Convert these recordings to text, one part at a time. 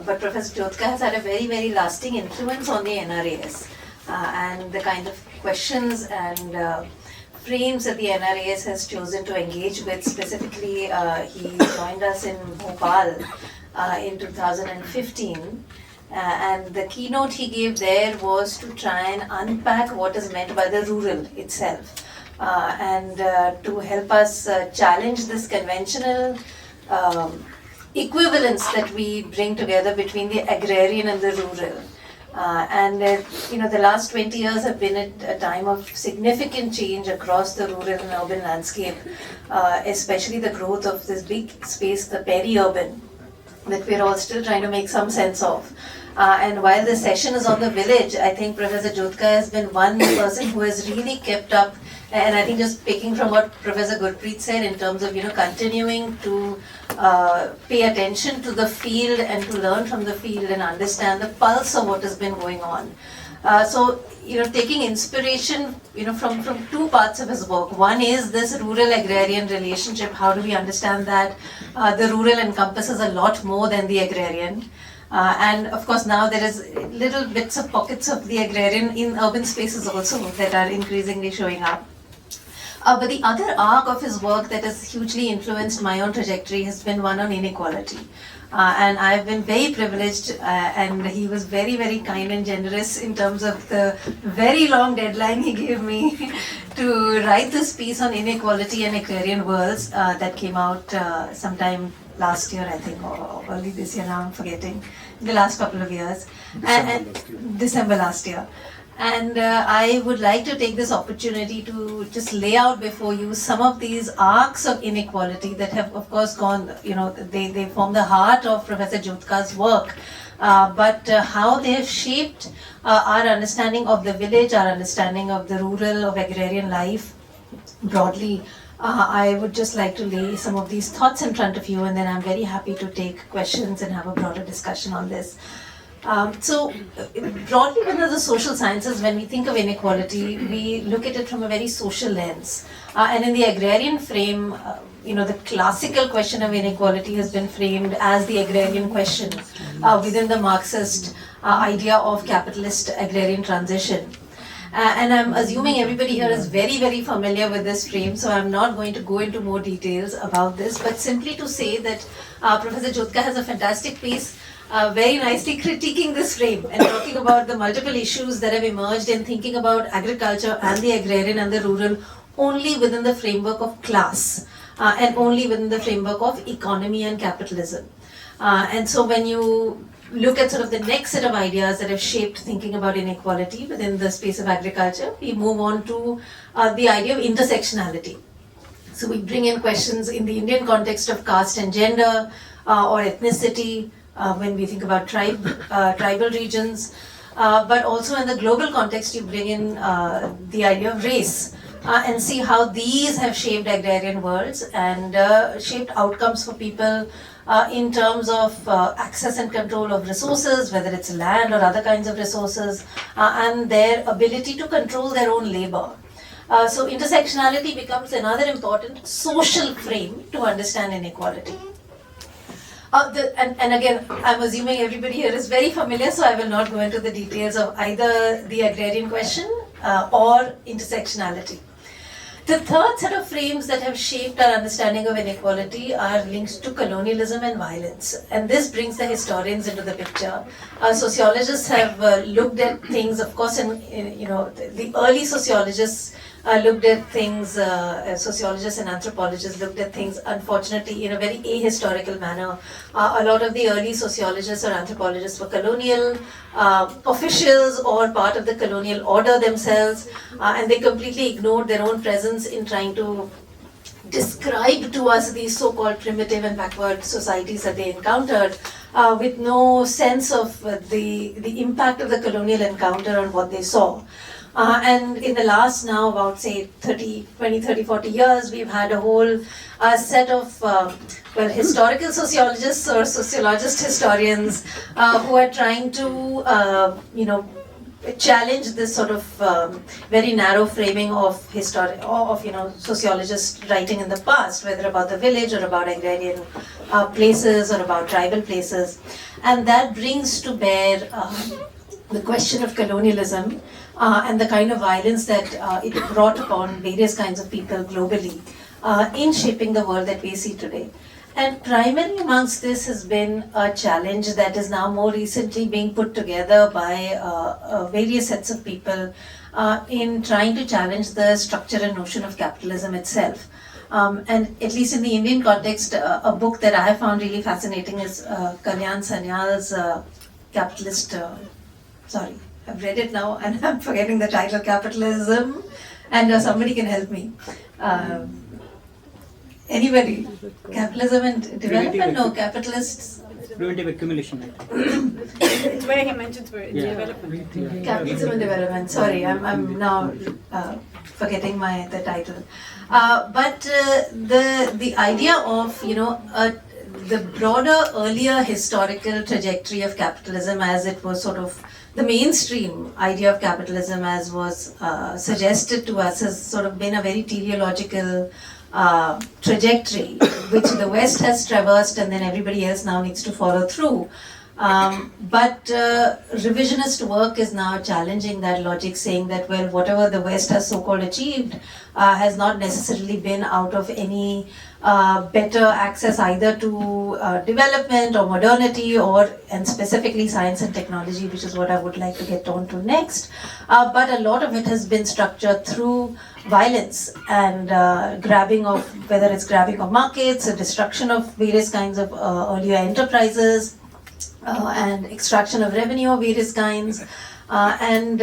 But Professor Jodhka has had a very, very lasting influence on the NRAS and the kind of questions and frames that the NRAS has chosen to engage with. Specifically, he joined us in Bhopal in 2015. And the keynote he gave there was to try and unpack what is meant by the rural itself and to help us challenge this conventional equivalence that we bring together between the agrarian and the rural. The last 20 years have been a time of significant change across the rural and urban landscape, especially the growth of this big space, the peri-urban, that we're all still trying to make some sense of. And while the session is on the village, I think Professor Jodhka has been one person who has really kept up, and I think just picking from what Professor Gurpreet said in terms of continuing to pay attention to the field and to learn from the field and understand the pulse of what has been going on. Taking inspiration from two parts of his work. One is this rural-agrarian relationship. How do we understand that the rural encompasses a lot more than the agrarian? And of course now there is little bits of pockets of the agrarian in urban spaces also that are increasingly showing up. But the other arc of his work that has hugely influenced my own trajectory has been one on inequality. And I've been very privileged and he was very, very kind and generous in terms of the very long deadline he gave me to write this piece on inequality and agrarian worlds that came out sometime last year, I think, or early this year, now I'm forgetting, the last couple of years. December last year. And I would like to take this opportunity to just lay out before you some of these arcs of inequality that have, of course, gone, they form the heart of Professor Jodhka's work. But how they have shaped our understanding of the village, our understanding of the rural, of agrarian life broadly. I would just like to lay some of these thoughts in front of you, and then I'm very happy to take questions and have a broader discussion on this. Broadly within the social sciences, when we think of inequality, we look at it from a very social lens. And in the agrarian frame, the classical question of inequality has been framed as the agrarian question within the Marxist idea of capitalist agrarian transition. And I'm assuming everybody here is very, very familiar with this frame, so I'm not going to go into more details about this, but simply to say that Professor Jodhka has a fantastic piece very nicely critiquing this frame and talking about the multiple issues that have emerged in thinking about agriculture and the agrarian and the rural only within the framework of class and only within the framework of economy and capitalism. And so when you look at sort of the next set of ideas that have shaped thinking about inequality within the space of agriculture, we move on to the idea of intersectionality. So we bring in questions in the Indian context of caste and gender or ethnicity when we think about tribal regions, but also in the global context you bring in the idea of race and see how these have shaped agrarian worlds and shaped outcomes for people in terms of access and control of resources, whether it's land or other kinds of resources, and their ability to control their own labor. So intersectionality becomes another important social frame to understand inequality. And again, I'm assuming everybody here is very familiar, so I will not go into the details of either the agrarian question or intersectionality. The third set of frames that have shaped our understanding of inequality are linked to colonialism and violence. And this brings the historians into the picture. Sociologists have looked at things, of course, the early sociologists looked at things, sociologists and anthropologists looked at things, unfortunately, in a very ahistorical manner. A lot of the early sociologists or anthropologists were colonial officials or part of the colonial order themselves, and they completely ignored their own presence in trying to describe to us these so-called primitive and backward societies that they encountered with no sense of the impact of the colonial encounter on what they saw. And in the last now about say 20, 30, 40 years, we've had a whole set of historical sociologists or sociologist historians who are trying to challenge this sort of very narrow framing of sociologists writing in the past, whether about the village or about agrarian places or about tribal places, and that brings to bear the question of colonialism and the kind of violence that it brought upon various kinds of people globally in shaping the world that we see today. And primary amongst this has been a challenge that is now more recently being put together by various sets of people in trying to challenge the structure and notion of capitalism itself. And at least in the Indian context, a book that I have found really fascinating is Kalyan Sanyal's Capitalist, I've read it now and I'm forgetting the title, Capitalism, and somebody can help me. Anybody? Capitalism and development? No, capitalists. Preventive accumulation. It's where he mentions development. Capitalism and development. Sorry, I'm now forgetting the title. But the idea of the broader earlier historical trajectory of capitalism, as it was sort of the mainstream idea of capitalism, as was suggested to us, has sort of been a very teleological trajectory which the West has traversed and then everybody else now needs to follow through. But revisionist work is now challenging that logic, saying that, well, whatever the West has so-called achieved has not necessarily been out of any better access either to development or modernity and specifically science and technology, which is what I would like to get on to next. But a lot of it has been structured through violence and grabbing of, whether it's grabbing of markets, or destruction of various kinds of earlier enterprises, and extraction of revenue of various kinds. There's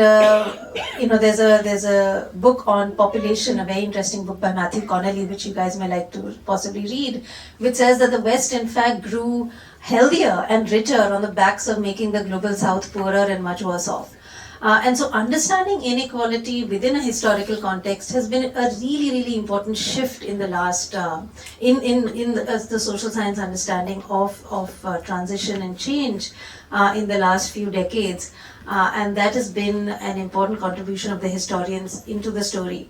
a book on population, a very interesting book by Matthew Connelly, which you guys may like to possibly read, which says that the West in fact grew healthier and richer on the backs of making the global South poorer and much worse off. And so understanding inequality within a historical context has been a really, really important shift in the last, in the social science understanding of transition and change in the last few decades. And that has been an important contribution of the historians into the story.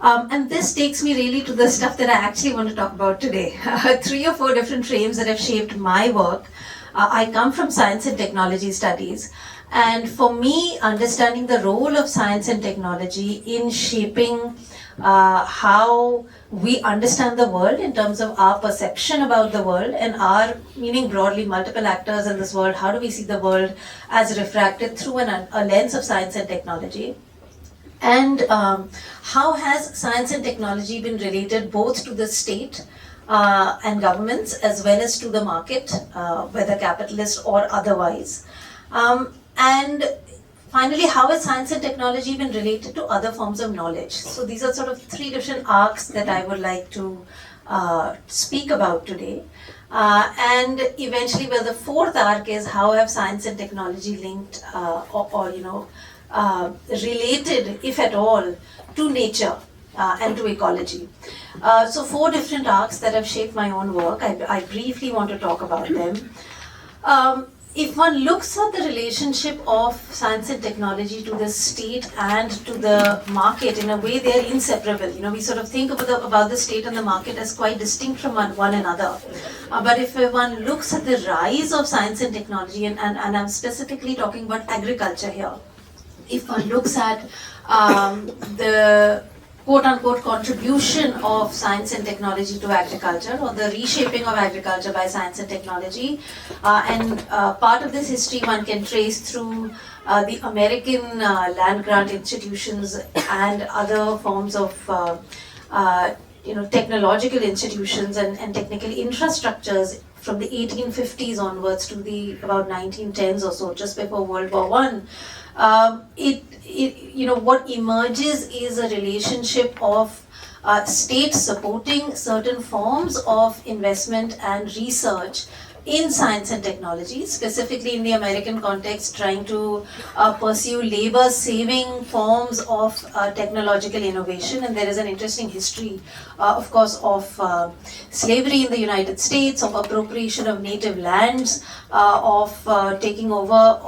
And this takes me really to the stuff that I actually want to talk about today. 3 or 4 different frames that have shaped my work. I come from science and technology studies. And for me, understanding the role of science and technology in shaping how we understand the world in terms of our perception about the world and our, meaning broadly multiple actors in this world, how do we see the world as refracted through a lens of science and technology? And how has science and technology been related both to the state and governments as well as to the market, whether capitalist or otherwise? And finally, how has science and technology been related to other forms of knowledge? So these are sort of 3 different arcs that I would like to speak about today. And eventually, well, the 4th arc is how have science and technology linked related, if at all, to nature and to ecology. So 4 different arcs that have shaped my own work. I briefly want to talk about them. If one looks at the relationship of science and technology to the state and to the market, in a way they are inseparable. We sort of think about the state and the market as quite distinct from one another. But if one looks at the rise of science and technology, and I'm specifically talking about agriculture here, if one looks at the quote-unquote contribution of science and technology to agriculture, or the reshaping of agriculture by science and technology. And part of this history one can trace through the American land grant institutions and other forms of technological institutions and technical infrastructures from the 1850s onwards to the about 1910s or so, just before World War I. What emerges is a relationship of states supporting certain forms of investment and research in science and technology, specifically in the American context, trying to pursue labor-saving forms of technological innovation. And there is an interesting history, of course, of slavery in the United States, of appropriation of native lands, of taking over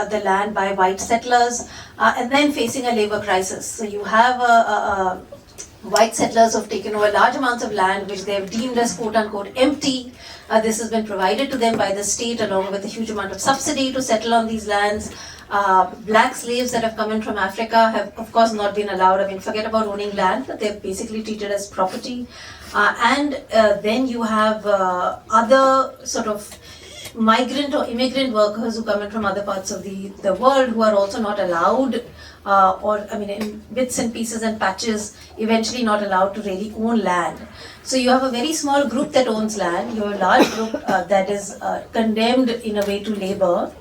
the land by white settlers, and then facing a labor crisis. So you have white settlers have taken over large amounts of land which they have deemed as quote-unquote empty. This has been provided to them by the state along with a huge amount of subsidy to settle on these lands. Black slaves that have come in from Africa have of course not been allowed. I mean, forget about owning land, but they're basically treated as property. And then you have other sort of migrant or immigrant workers who come in from other parts of the world who are also not allowed in bits and pieces and patches, eventually not allowed to really own land. So you have a very small group that owns land, you have a large group that is condemned in a way to labor,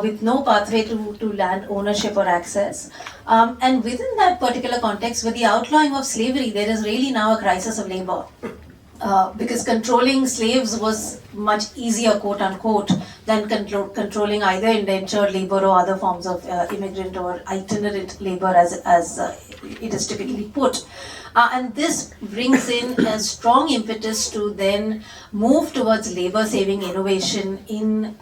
with no pathway to land ownership or access. And within that particular context, with the outlawing of slavery, there is really now a crisis of labor. Because controlling slaves was much easier, quote unquote, than controlling either indentured labor or other forms of immigrant or itinerant labor, as it is typically put. And this brings in a strong impetus to then move towards labor-saving innovation in,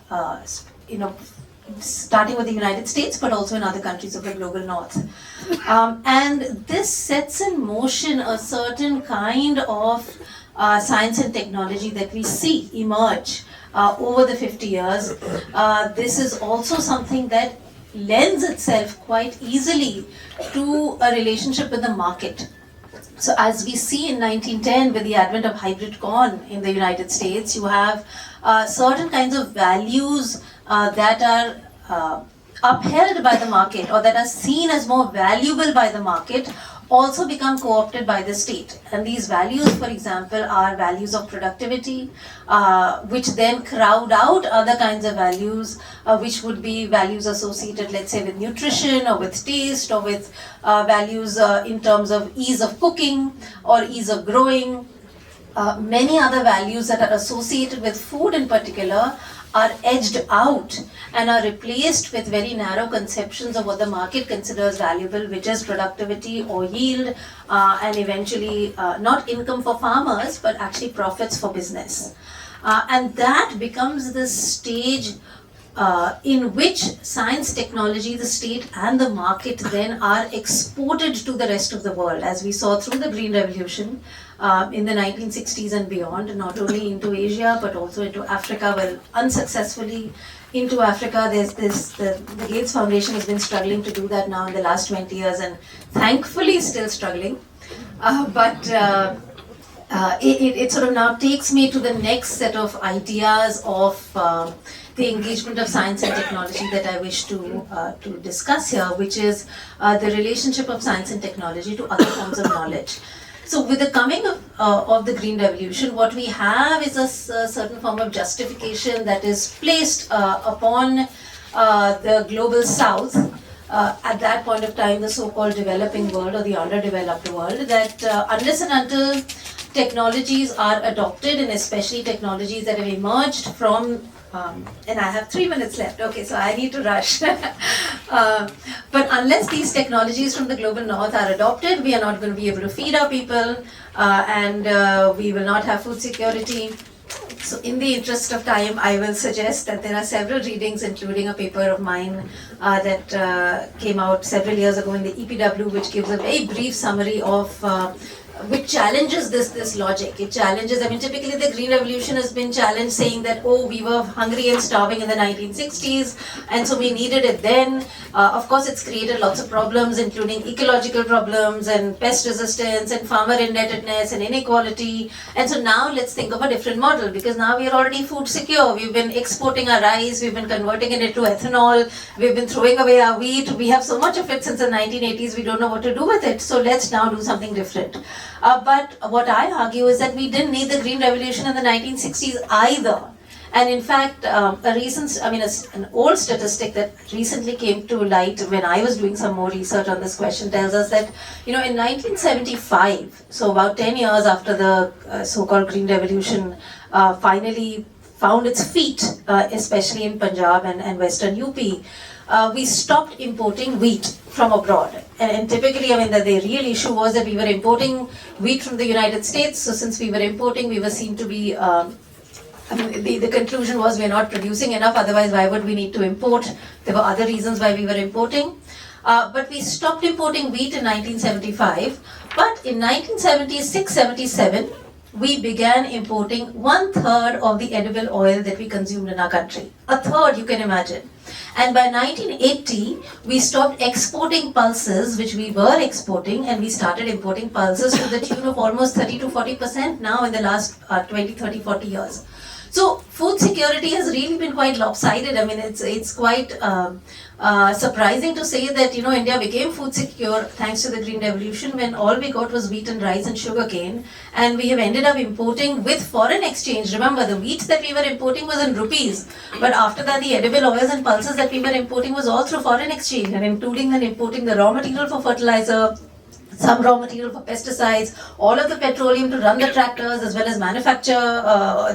starting with the United States, but also in other countries of the global north. And this sets in motion a certain kind of science and technology that we see emerge over the 50 years. This is also something that lends itself quite easily to a relationship with the market. So as we see in 1910 with the advent of hybrid corn in the United States, you have certain kinds of values that are upheld by the market or that are seen as more valuable by the market also become co-opted by the state. And these values, for example, are values of productivity, which then crowd out other kinds of values, which would be values associated, let's say, with nutrition or with taste or with values in terms of ease of cooking or ease of growing. Many other values that are associated with food in particular are edged out and are replaced with very narrow conceptions of what the market considers valuable, which is productivity or yield, and eventually not income for farmers, but actually profits for business. And that becomes the stage in which science, technology, the state and the market then are exported to the rest of the world, as we saw through the Green Revolution in the 1960s and beyond, not only into Asia but also into Africa. Well, unsuccessfully into Africa. The Gates Foundation has been struggling to do that now in the last 20 years and thankfully still struggling. It sort of now takes me to the next set of ideas of the engagement of science and technology that I wish to discuss here, which is the relationship of science and technology to other forms of knowledge. So with the coming of the Green Revolution, what we have is a certain form of justification that is placed upon the global south, at that point of time the so-called developing world or the underdeveloped world, that unless and until technologies are adopted, and especially technologies that have emerged from and I have 3 minutes left, okay, so I need to rush. But unless these technologies from the global north are adopted, we are not going to be able to feed our people, and we will not have food security. So in the interest of time, I will suggest that there are several readings, including a paper of mine that came out several years ago in the EPW, which gives a very brief summary of which challenges this logic. It challenges, I mean, typically the Green Revolution has been challenged saying that, oh, we were hungry and starving in the 1960s, and so we needed it then. Of course, it's created lots of problems, including ecological problems and pest resistance and farmer indebtedness and inequality. And so now let's think of a different model, because now we are already food secure. We've been exporting our rice, we've been converting it into ethanol, we've been throwing away our wheat. We have so much of it since the 1980s, we don't know what to do with it. So let's now do something different. But what I argue is that we didn't need the Green Revolution in the 1960s either. And in fact, an old statistic that recently came to light when I was doing some more research on this question tells us that, in 1975, so about 10 years after the so-called Green Revolution finally found its feet, especially in Punjab and Western UP, we stopped importing wheat from abroad. And typically, I mean, the real issue was that we were importing wheat from the United States. So since we were importing, we were seen to be, the conclusion was we're not producing enough, otherwise why would we need to import? There were other reasons why we were importing. But we stopped importing wheat in 1975. But in 1976-77, we began importing 1/3 of the edible oil that we consumed in our country. 1/3, you can imagine. And by 1980, we stopped exporting pulses, which we were exporting, and we started importing pulses to the tune of almost 30 to 40% now in the last 20, 30, 40 years. So food security has really been quite lopsided. I mean, it's quite surprising to say that, you know, India became food secure thanks to the Green Revolution when all we got was wheat and rice and sugarcane, and we have ended up importing with foreign exchange. Remember, the wheat that we were importing was in rupees, but after that the edible oils and pulses that we were importing was all through foreign exchange, and including then importing the raw material for fertilizer, some raw material for pesticides, all of the petroleum to run the tractors, as well as manufacture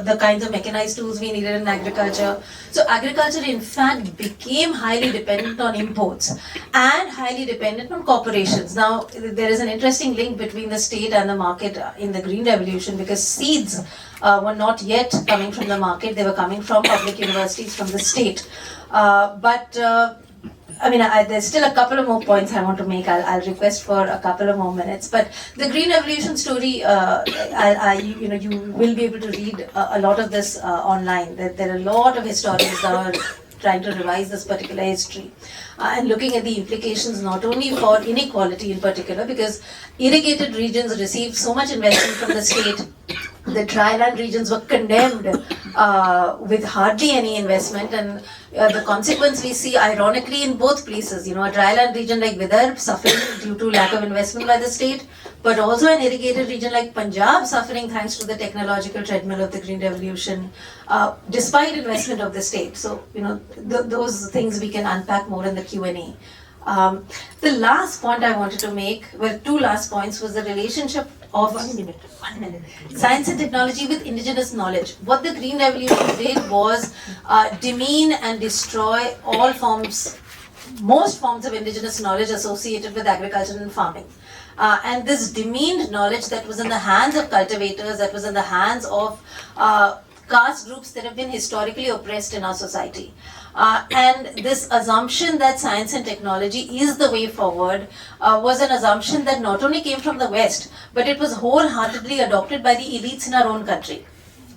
the kinds of mechanized tools we needed in agriculture. So agriculture in fact became highly dependent on imports and highly dependent on corporations. Now there is an interesting link between the state and the market in the Green Revolution, because seeds were not yet coming from the market, they were coming from public universities, from the state. I mean, there's still a couple of more points I want to make. I'll request for a couple of more minutes. But the Green Revolution story, you will be able to read a lot of this online. There are a lot of historians that are trying to revise this particular history and looking at the implications not only for inequality in particular, because irrigated regions received so much investment from the state. The dryland regions were condemned with hardly any investment, and the consequence we see ironically in both places. You know, a dryland region like Vidarbha suffering due to lack of investment by the state, but also an irrigated region like Punjab suffering thanks to the technological treadmill of the Green Revolution, despite investment of the state. So, you know, those things we can unpack more in the Q&A. The last point I wanted to make, well, two last points, was the relationship of 1 minute. Science and technology with indigenous knowledge. What the Green Revolution did was demean and destroy all forms, most forms of indigenous knowledge associated with agriculture and farming. And this demeaned knowledge that was in the hands of cultivators, that was in the hands of caste groups that have been historically oppressed in our society. And this assumption that science and technology is the way forward was an assumption that not only came from the West, but it was wholeheartedly adopted by the elites in our own country.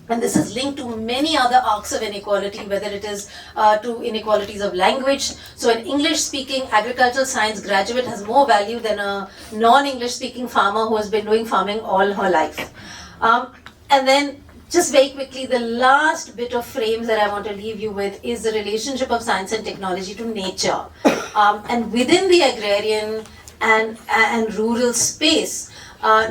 And this is linked to many other arcs of inequality, whether it is to inequalities of language. So an English-speaking agricultural science graduate has more value than a non-English-speaking farmer who has been doing farming all her life. And then, just very quickly, the last bit of frames that I want to leave you with is the relationship of science and technology to nature. And within the agrarian and rural space,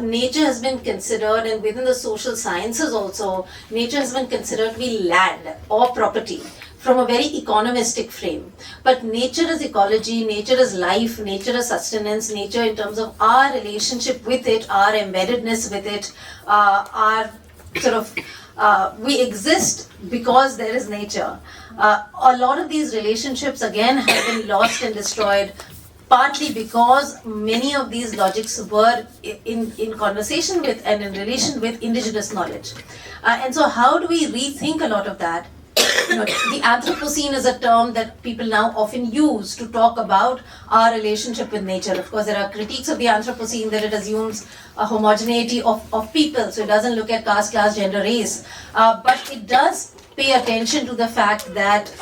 nature has been considered, and within the social sciences also, nature has been considered to be land or property from a very economistic frame. But nature is ecology, nature is life, nature is sustenance, nature in terms of our relationship with it, our embeddedness with it, our sort of, we exist because there is nature. A lot of these relationships again have been lost and destroyed, partly because many of these logics were in conversation with and in relation with indigenous knowledge. And so how do we rethink a lot of that? You know, the Anthropocene is a term that people now often use to talk about our relationship with nature. Of course, there are critiques of the Anthropocene that it assumes a homogeneity of people, so it doesn't look at caste, class, gender, race, but it does pay attention to the fact that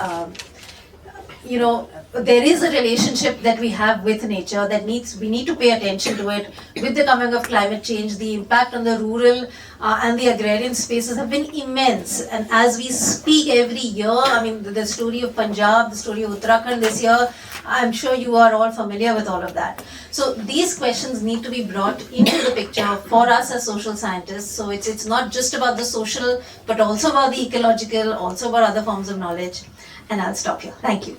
you know, there is a relationship that we have with nature that we need to pay attention to it. With the coming of climate change, the impact on the rural and the agrarian spaces have been immense. And as we speak every year, I mean, the story of Punjab, the story of Uttarakhand this year, I'm sure you are all familiar with all of that. So these questions need to be brought into the picture for us as social scientists. So it's not just about the social, but also about the ecological, also about other forms of knowledge. And I'll stop here. Thank you.